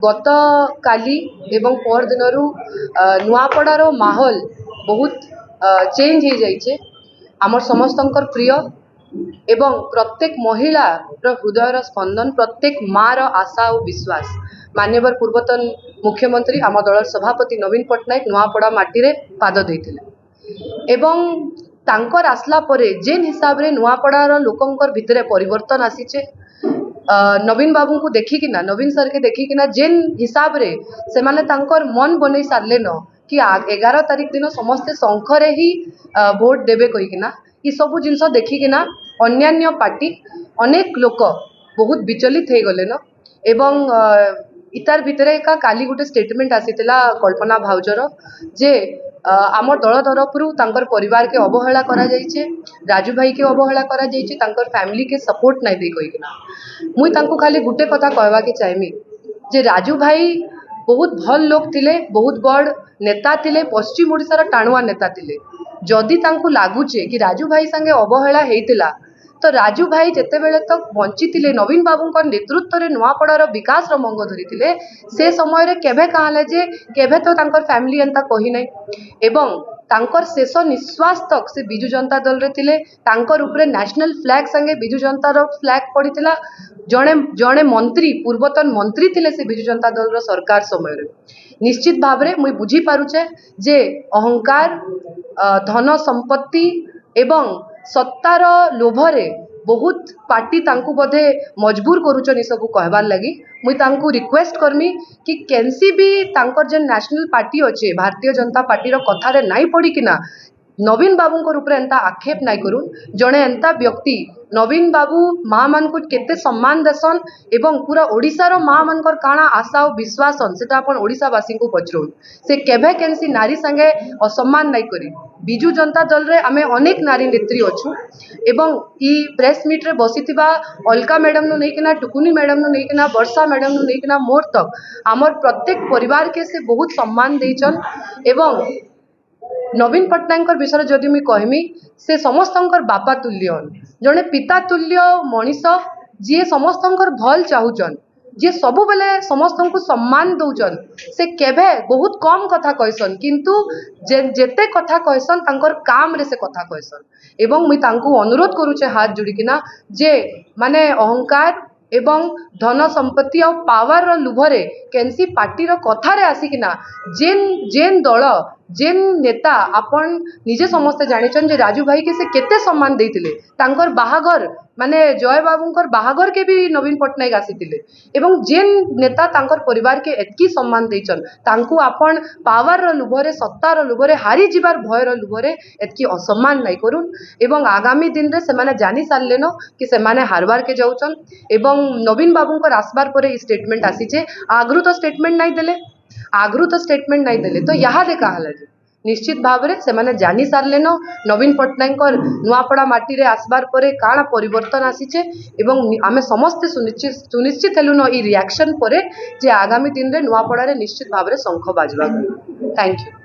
गत काली एवं पर दिन नुआपड़ार माहौल बहुत चेंज हो जाइए। आमर समस्तंकर प्रिय एवं प्रत्येक महिला हृदयर स्पंदन, प्रत्येक माँ रो आशा और विश्वास मान्यवर पूर्वतन मुख्यमंत्री आम दल सभापति नवीन पट्टनायक नुआपड़ा माटी रे पाद देइथिले एवं तांकर आसला परे जेन हिसाब रे नुआपड़ार लोकंकर भितरे परिवर्तन आसीचे। नवीन बाबू को देखिकिना, नवीन सर के देखिकिना जेन हिसाब रे से माने तांकर मन बनै सारले न कि 11 तारीख दिन समस्ते शंखरे ही भोट देवे कहीकिना ये सब जिनस देखिकिना अन्यान्य पार्टी अनेक लोक बहुत विचलित हो गले न। एवं इतार भितरे का काली गोटे स्टेटमेंट आसीतिला कल्पना भाउजर जे आम दल तरफ परिवार के अवहेला करा जाइछे, राजू भाई के अवहेला करा जाइछे, तांकर फैमिली के सपोर्ट नहीं दे कहीकिना मुई तांको खाली गुटे कथा कहवा के चाहमी जे राजू भाई बहुत भल लोक थिले, बहुत बड़ नेता थिले, पश्चिम ओडिशार टाणुआ नेता थिले। जदि तांको लागुचे कि राजू भाई संगे अवहेला हेइतिला तो राजू भाई जेते बेले तक बंची थिले, नवीन बाबूंकर नेतृत्व रे नुआपड़ार विकास रो मंग धरिथिले से समय रे केभे कहले जे केभे तो तांकर फैमिली एंता कहि नै एवं तांकर शेष निश्वास तक से बिजु जनता दल रे थिले। तांकर उपरे नेशनल फ्लैग संगे बिजु जनता रो फ्लैग पड़िथिला। जणे जणे मंत्री पूर्वतन मंत्री थिले से बिजु जनता दल रो सरकार समय रे। निश्चित भाव रे मुई बुझी पारुचे जे अहंकार, धन संपत्ति एवं सत्तार लोभरे बहुत पार्टी तांकु बोधे मजबूर करूचन ई सब कहबार लगी। मुई तांकु रिक्वेस्ट करमी कि केनसी भी तांकर जे नेशनल पार्टी अच्छे भारतीय जनता पार्टी रो कथा रे नाई पड़ी किना नवीन बाबूंकर ऊपर एंता आक्षेप नाई करूँ। जड़े एंता व्यक्ति नवीन बाबू माँ मान को केते सम्मान देसन एवं पूरा ओडिशार माँ मानकर काଣା आशा और विश्वासन सेटा अपन ओडिशावासी को पचरउन। से केभे केनसी नारी संगे असम्मान नाई करी। बिजु जनता दल रे आमे अनेक नारी नेत्री अच्छू एवं ई प्रेस मीट रे बसीथिबा अलका मैडम नु नहीं किना, टुकुनी मैडम नु नहीं किना, वर्षा मैडम नु नहीं किना, मोर तक आमर प्रत्येक परिवार के से बहुत सम्मान देइचन। एवं नवीन पट्टनायक विषय जदि मुई कहमी से समस्तंकर बापा तुल्य, जड़े पिता तुल्य मनीष जी समस्तंकर भल चाहूचन, जी सबु बेले समस्त को सम्मान दौचन। से केभे बहुत कम कथा कहसन किंतु जेते कथा कहसन तांकर काम रे से कथा कहसन। एवं मुई तांको अनुरोध करूचे हाथ जोड़िकिना जे माने अहंकार एवं धन संपत्ति और पावर रो लुभरे केनसी पार्टी रो कथा रे आसिकिना जेन जेन दल जेन नेता आपण निजे समस्ते जानिचन जे राजू भाई के से केते सम्मान देइतिले। तांकर बाहागर माने जय बाबूंकर बाहागर के भी नवीन पट्टनायक आसीतिले एवं जेन नेता तांकर परिवार के एतकी सम्मान देइचन तांकु आपण पावर रो लुभरे सत्ता रो लुभरे हारी जिबार भय रो लुभरे एतकी असम्मान नाई करूँ। एवं आगामी दिन रे से माने जानी सारले न कि से माने हारबार के जाउचन एवं नवीन बाबूंकर आसबार परे स्टेटमेंट आसीचे। आगरू तो स्टेटमेंट नहीं देले, आगरू तो स्टेटमेंट नहीं देले तो यहाँ दे कहा निश्चित भाव में से माने जानी सारले न नवीन पट्टनायक नुआपड़ा माटी रे आसबार परे काଣା परिवर्तन आसीचे एवं आमे समस्ते सुनिश्चित हेलु न ई रिएक्शन परे जे आगामी दिन रे नुआपड़ा रे निश्चित भाव में शंख बाजवा। Thank you.